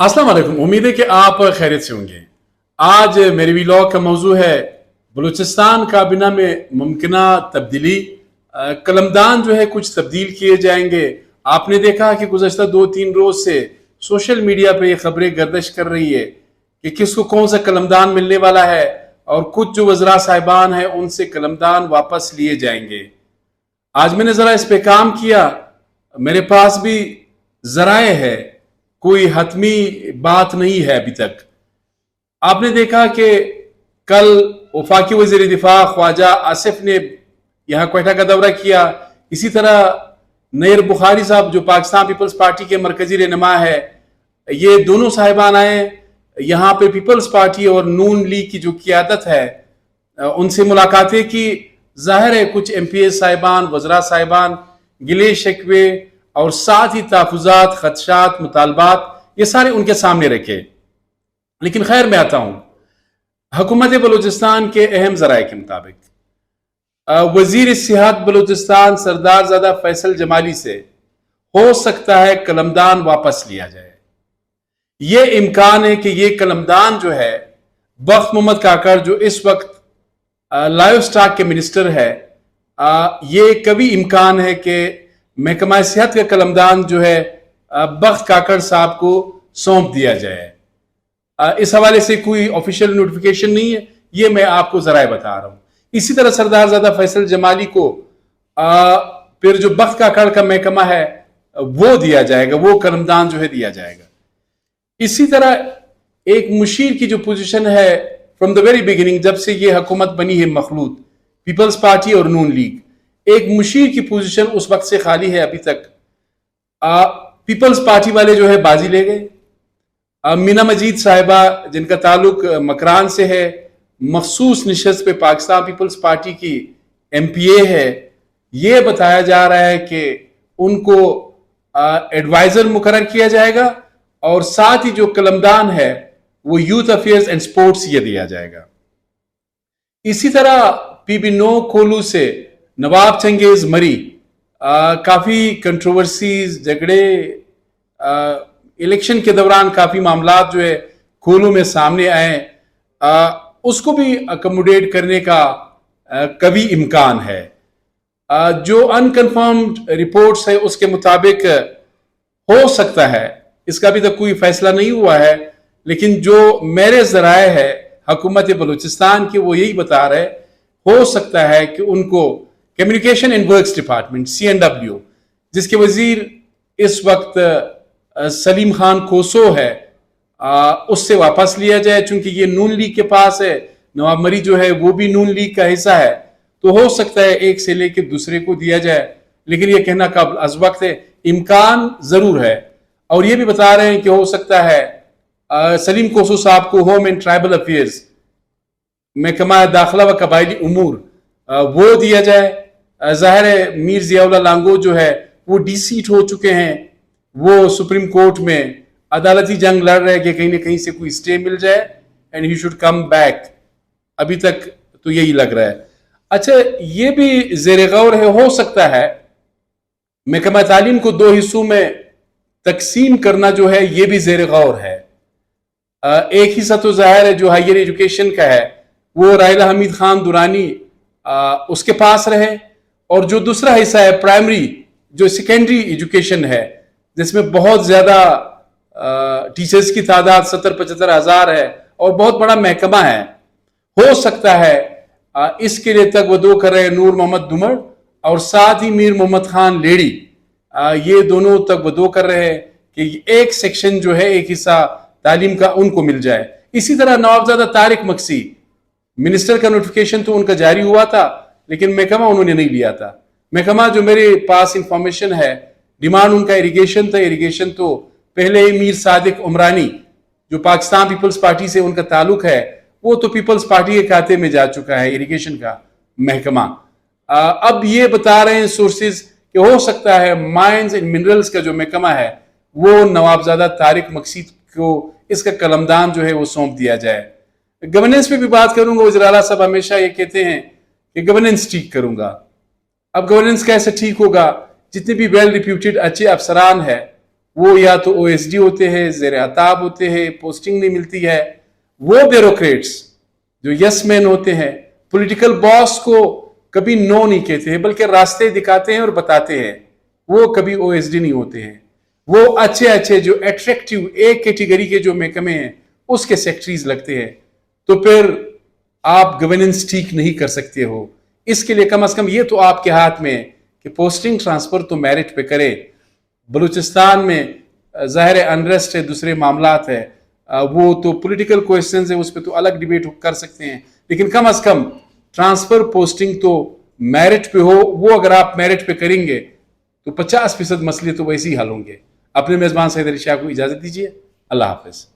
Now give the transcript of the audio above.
अस्सलाम वालेकुम। उम्मीद है कि आप खैरियत से होंगे। आज मेरे व्लॉग का मौजू है बलूचिस्तान काबीना में मुमकिना तब्दीली। कलमदान जो है कुछ तब्दील किए जाएंगे। आपने देखा कि गुज़श्ता 2-3 रोज से सोशल मीडिया पे ये खबरें गर्दिश कर रही है कि किसको कौन सा कलमदान मिलने वाला है, और कुछ जो वज़रा साहिबान हैं उनसे कलमदान वापस लिए जाएंगे। आज मैंने ज़रा इस पे काम किया। मेरे पास भी ज़राए है, कोई हतमी बात नहीं है अभी तक। आपने देखा कि कल वफाकी वज़ीर दिफा ख्वाजा आसिफ ने यहाँ क्वेटा का दौरा किया। इसी तरह नैर बुखारी साहब जो पाकिस्तान पीपल्स पार्टी के मरकजी रहनुमा है, ये दोनों साहिबान आए यहाँ पे पीपल्स पार्टी और नून लीग की जो क़ियादत है उनसे मुलाकातें की। जाहिर है कुछ MPS साहिबान, वज़रा साहिबान गिले शिकवे और साथ ही तहफ़्फ़ुज़ात, ख़दशात, मुतालबात ये सारे उनके सामने रखे। लेकिन खैर मैं आता हूँ हुकूमत बलूचिस्तान के अहम ज़राए के मुताबिक वज़ीर सियाहत बलूचिस्तान सरदारज़ादा फैसल जमाली से हो सकता है कलमदान वापस लिया जाए। ये इम्कान है कि ये कलमदान जो है बख्त मोहम्मद काकड़ जो इस वक्त लाइव स्टॉक के मिनिस्टर है, ये कभी इम्कान है कि महकमा सेहत का कलमदान जो है बख्त काकड़ साहब को सौंप दिया जाए। इस हवाले से कोई ऑफिशियल नोटिफिकेशन नहीं है, ये मैं आपको जराए बता रहा हूं। इसी तरह सरदारज़ादा फैसल जमाली को फिर जो बख्त काकड़ का महकमा है वो दिया जाएगा, वो कलमदान जो है दिया जाएगा। इसी तरह एक मुशीर की जो पोजीशन है फ्रॉम द वेरी बिगिनिंग, जब से ये हुकूमत बनी है मखलूत पीपल्स पार्टी और नून लीग, एक मुशीर की पोजीशन उस वक्त से खाली है। अभी तक पीपल्स पार्टी वाले जो है बाजी ले गए। मीना मजीद साहिबा जिनका ताल्लुक मकरान से है, मखसूस निशस्त पे पाकिस्तान पीपल्स पार्टी की MPA है, ये बताया जा रहा है कि उनको एडवाइजर मुकर्रर किया जाएगा और साथ ही जो कलमदान है वो यूथ अफेयर्स एंड स्पोर्ट्स ये दिया जाएगा। इसी तरह PB9 कोलू से नवाब चंगेज मरी, काफी कंट्रोवर्सीज, झगड़े, इलेक्शन के दौरान काफी मामलात जो है कोलू में सामने आए, उसको भी अकोमोडेट करने का कभी इम्कान है। जो अनकन्फर्म्ड रिपोर्ट्स है उसके मुताबिक हो सकता है, इसका अभी तक कोई फैसला नहीं हुआ है, लेकिन जो मेरे जराए है हुकूमत बलूचिस्तान की वो यही बता रहे हो सकता है कि उनको communication and works department CNW जिसके वजीर इस वक्त सलीम खान कोसो है, उससे वापस लिया जाए। चूंकि ये नून लीग के पास है, नवाब मरी जो है वो भी नून लीग का हिस्सा है, तो हो सकता है एक से लेकर दूसरे को दिया जाए, लेकिन ये कहना कब अज वक्त है। इम्कान जरूर है। और ये भी बता रहे हैं कि हो सकता है सलीम कोसो साहब को होम एंड ट्राइबल अफेयर्स, महकमा दाखिला व कबायली उमूर वो दिया जाए। जाहिर है मीर जियाउल्लाह लांगो जो है वो डीसीट हो चुके हैं, वो सुप्रीम कोर्ट में अदालती जंग लड़ रहे हैं कि कहीं ना कहीं से कोई स्टे मिल जाए and he should come back. अभी तक तो यही लग रहा है। अच्छा, ये भी ज़ेर गौर है, हो सकता है महकमा तालीम को 2 हिस्सों में तकसीम करना जो है ये भी ज़ेर गौर है। एक हिस्सा तो जाहिर है जो हायर एजुकेशन का है वो राहिला हमीद खान दुरानी उसके पास रहे, और जो दूसरा हिस्सा है प्राइमरी जो सेकेंडरी एजुकेशन है जिसमें बहुत ज्यादा टीचर्स की तादाद 70-75 हज़ार है और बहुत बड़ा महकमा है, हो सकता है इसके लिए तगवदो कर रहे नूर मोहम्मद दुमर और साथ ही मीर मोहम्मद खान लेडी, ये दोनों तगवदो कर रहे हैं कि एक सेक्शन जो है एक हिस्सा तालीम का उनको मिल जाए। इसी तरह नवाबजादा तारिक मक्सी मिनिस्टर का नोटिफिकेशन तो उनका जारी हुआ था, लेकिन महकमा उन्होंने नहीं लिया था। महकमा जो मेरे पास इंफॉर्मेशन है, डिमांड उनका इरिगेशन था। इरिगेशन तो पहले ही मीर सादिक उमरानी जो पाकिस्तान पीपल्स पार्टी से उनका ताल्लुक है वो तो पीपल्स पार्टी के खाते में जा चुका है इरिगेशन का महकमा। अब ये बता रहे हैं सोर्सेज कि हो सकता है माइंस एंड मिनरल्स का जो महकमा है वो नवाबजादा तारिक मक्सी को इसका कलमदान जो है वो सौंप दिया जाए। गवर्नेंस पे भी बात करूंगा। वज़ीर आला साहब हमेशा ये कहते हैं कि गवर्नेंस ठीक करूंगा। अब गवर्नेंस कैसे ठीक होगा? जितने भी वेल रिप्यूटेड अच्छे अफसरान है وہ یا تو OSD ہوتے ہیں, زیر عطاب ہوتے ہیں, پوسٹنگ نہیں ملتی ہے. وہ بیوروکریٹس جو یس مین ہوتے ہیں, پولیٹیکل باس کو کبھی نو نہیں کہتے ہیں بلکہ راستے دکھاتے ہیں اور بتاتے ہیں, وہ کبھی OSD نہیں ہوتے ہیں. وہ اچھے جو اٹریکٹیو ایک کیٹیگری کے جو محکمے ہیں اس کے سیکٹریز لگتے ہیں. تو پھر آپ گورننس ٹھیک نہیں کر سکتے ہو. اس کے لیے کم از کم یہ تو آپ کے ہاتھ میں کہ پوسٹنگ ٹرانسفر تو میرٹ پہ کرے. بلوچستان میں ظاہر انریسٹ ہے, دوسرے معاملات ہے, وہ تو پولیٹیکل کوئسچنز ہیں, اس پہ تو الگ ڈیبیٹ کر سکتے ہیں, لیکن کم از کم ٹرانسفر پوسٹنگ تو میرٹ پہ ہو. وہ اگر آپ میرٹ پہ کریں گے تو 50% مسئلے تو ویسے ہی حل ہوں گے. اپنے میزبان سید علی شاہ کو اجازت دیجیے. اللہ حافظ.